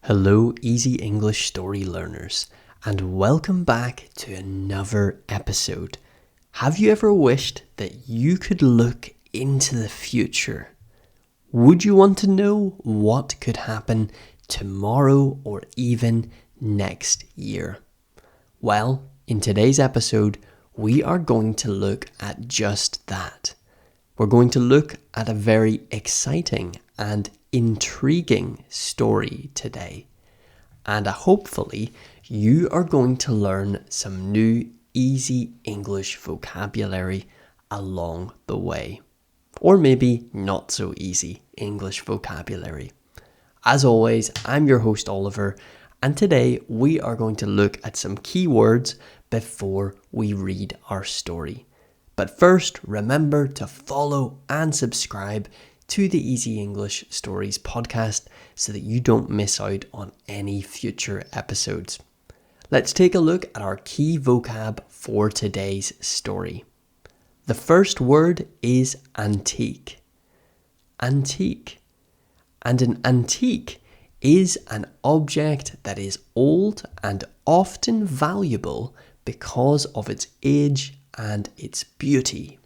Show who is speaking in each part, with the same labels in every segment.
Speaker 1: Hello, Easy English Story learners, and welcome back to another episode. Have you ever wished that you could look into the future? Would you want to know what could happen tomorrow or even next year? Well, in today's episode, we are going to look at just that. We're going to look at a very exciting and intriguing story today. And hopefully, you are going to learn some new easy English vocabulary along the way. Or maybe not so easy English vocabulary. As always, I'm your host Oliver, and today we are going to look at some key words before we read our story. But first, remember to follow and subscribe to the Easy English Stories podcast so that you don't miss out on any future episodes. Let's take a look at our key vocab for today's story. The first word is antique. Antique. And an antique is an object that is old and often valuable because of its age and its beauty.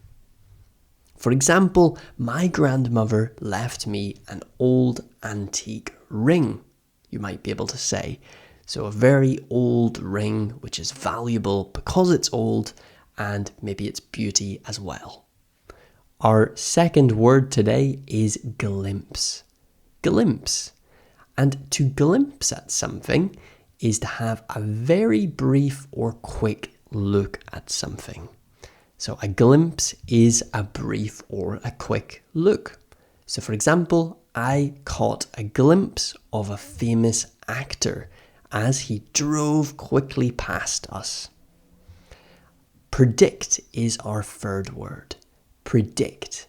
Speaker 1: For example, my grandmother left me an old antique ring, you might be able to say. So a very old ring which is valuable because it's old and maybe its beauty as well. Our second word today is glimpse. Glimpse. And to glimpse at something is to have a very brief or quick look at something. So a glimpse is a brief or a quick look. So for example, I caught a glimpse of a famous actor as he drove quickly past us. Predict is our third word. Predict.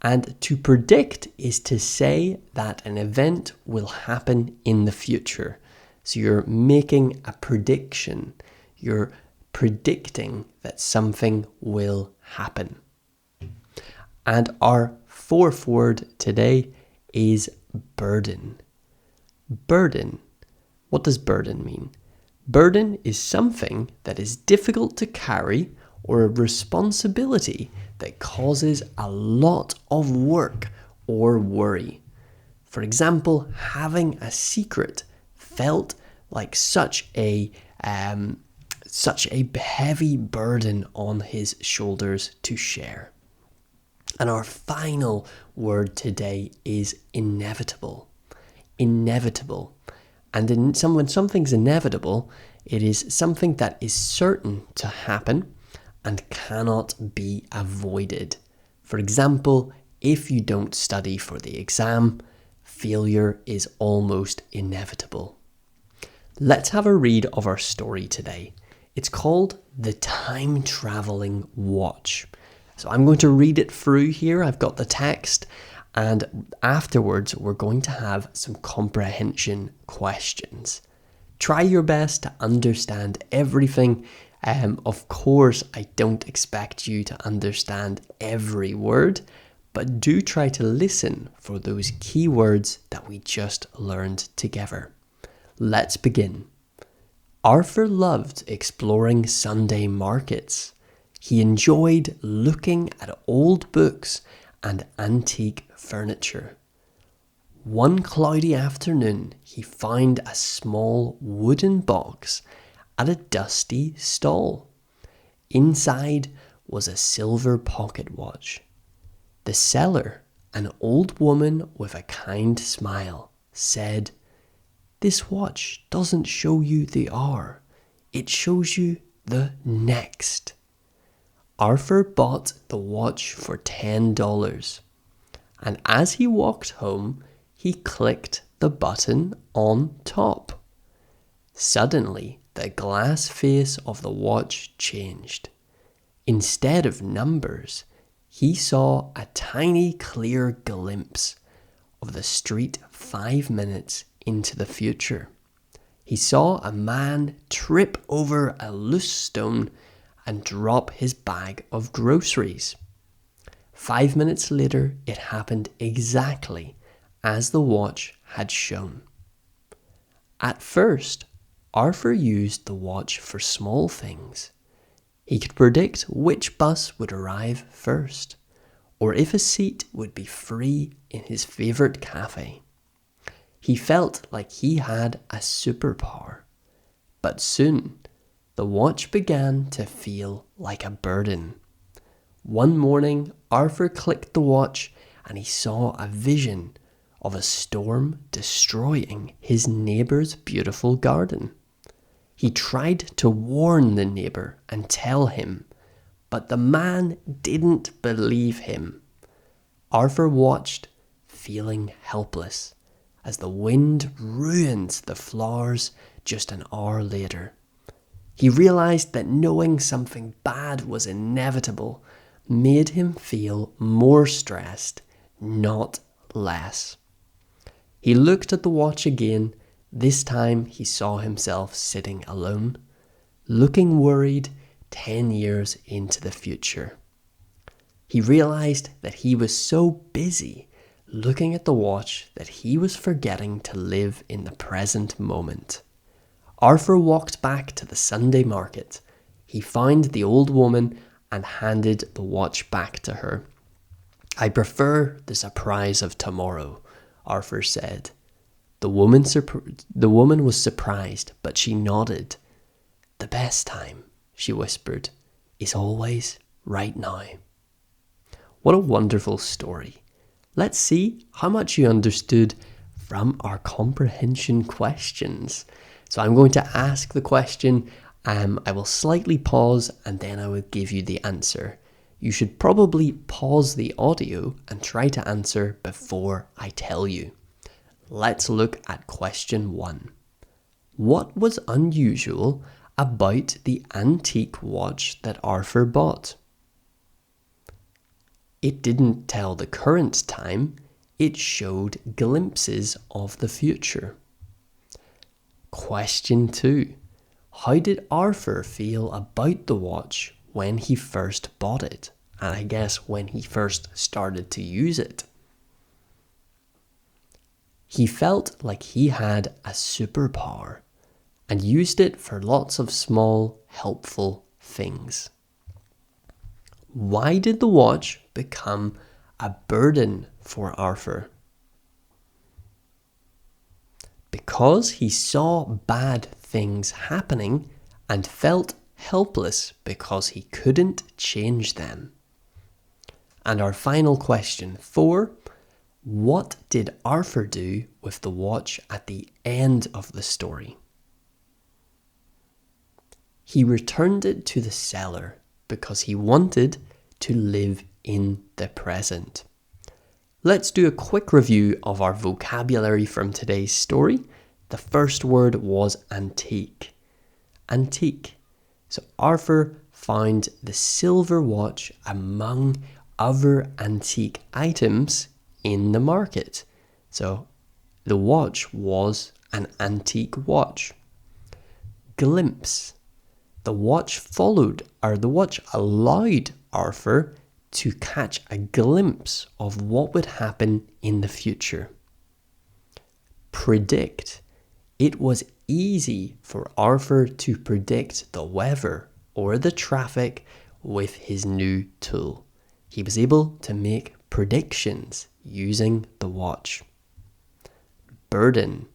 Speaker 1: And to predict is to say that an event will happen in the future. So you're making a prediction. You're predicting that something will happen. And our fourth word today is burden. Burden. What does burden mean? Burden is something that is difficult to carry or a responsibility that causes a lot of work or worry. For example, having a secret felt like such a heavy burden on his shoulders to share. And our final word today is inevitable. Inevitable. And when something's inevitable, it is something that is certain to happen and cannot be avoided. For example, if you don't study for the exam, failure is almost inevitable. Let's have a read of our story today. It's called The Time Traveling Watch. So I'm going to read it through here. I've got the text, and afterwards we're going to have some comprehension questions. Try your best to understand everything. Of course, I don't expect you to understand every word, but do try to listen for those key words that we just learned together. Let's begin. Arthur loved exploring Sunday markets. He enjoyed looking at old books and antique furniture. One cloudy afternoon, he found a small wooden box at a dusty stall. Inside was a silver pocket watch. The seller, an old woman with a kind smile, said, "This watch doesn't show you the hour. It shows you the next." Arthur bought the watch for $10. And as he walked home, he clicked the button on top. Suddenly, the glass face of the watch changed. Instead of numbers, he saw a tiny clear glimpse of the street 5 minutes into the future. He saw a man trip over a loose stone and drop his bag of groceries. 5 minutes later, it happened exactly as the watch had shown. At first, Arthur used the watch for small things. He could predict which bus would arrive first, or if a seat would be free in his favourite cafe. He felt like he had a superpower. But soon, the watch began to feel like a burden. One morning, Arthur clicked the watch and he saw a vision of a storm destroying his neighbour's beautiful garden. He tried to warn the neighbour and tell him, but the man didn't believe him. Arthur watched, feeling helpless, as the wind ruined the flowers just an hour later. He realised that knowing something bad was inevitable made him feel more stressed, not less. He looked at the watch again. This time he saw himself sitting alone, looking worried 10 years into the future. He realised that he was so busy looking at the watch that he was forgetting to live in the present moment. Arthur walked back to the Sunday market. He found the old woman and handed the watch back to her. "I prefer the surprise of tomorrow," Arthur said. The woman was surprised, but she nodded. "The best time," she whispered, "is always right now." What a wonderful story. Let's see how much you understood from our comprehension questions. So I'm going to ask the question. I will slightly pause and then I will give you the answer. You should probably pause the audio and try to answer before I tell you. Let's look at question 1. What was unusual about the antique watch that Arthur bought? It didn't tell the current time, it showed glimpses of the future. Question 2. How did Arthur feel about the watch when he first bought it? And I guess when he first started to use it. He felt like he had a superpower and used it for lots of small, helpful things. Why did the watch become a burden for Arthur? Because he saw bad things happening and felt helpless because he couldn't change them. And our final question 4, what did Arthur do with the watch at the end of the story? He returned it to the seller because he wanted to live in the present. Let's do a quick review of our vocabulary from today's story. The first word was antique. Antique. So Arthur found the silver watch among other antique items in the market. So the watch was an antique watch. Glimpse. The watch allowed Arthur to catch a glimpse of what would happen in the future. Predict. It was easy for Arthur to predict the weather or the traffic with his new tool. He was able to make predictions using the watch. Burden.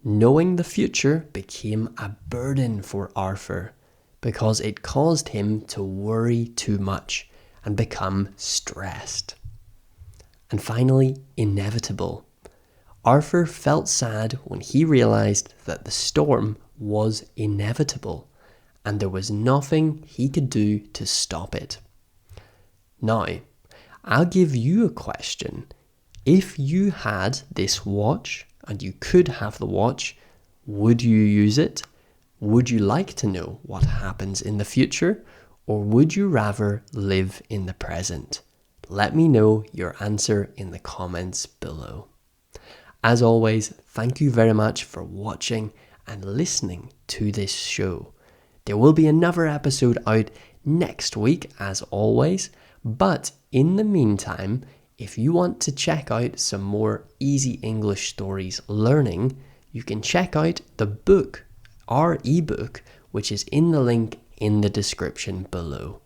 Speaker 1: Knowing the future became a burden for Arthur because it caused him to worry too much and become stressed. And finally, inevitable. Arthur felt sad when he realized that the storm was inevitable and there was nothing he could do to stop it. Now, I'll give you a question. If you had this watch and you could have the watch, would you use it? Would you like to know what happens in the future? Or would you rather live in the present? Let me know your answer in the comments below. As always, thank you very much for watching and listening to this show. There will be another episode out next week as always, but in the meantime, if you want to check out some more easy English stories learning, you can check out the book, our ebook, which is in the link in the description below.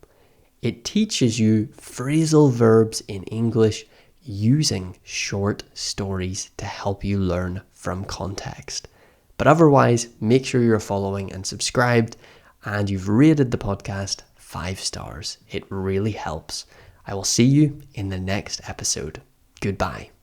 Speaker 1: It teaches you phrasal verbs in English using short stories to help you learn from context. But otherwise, make sure you're following and subscribed, and you've rated the podcast 5 stars. It really helps. I will see you in the next episode. Goodbye.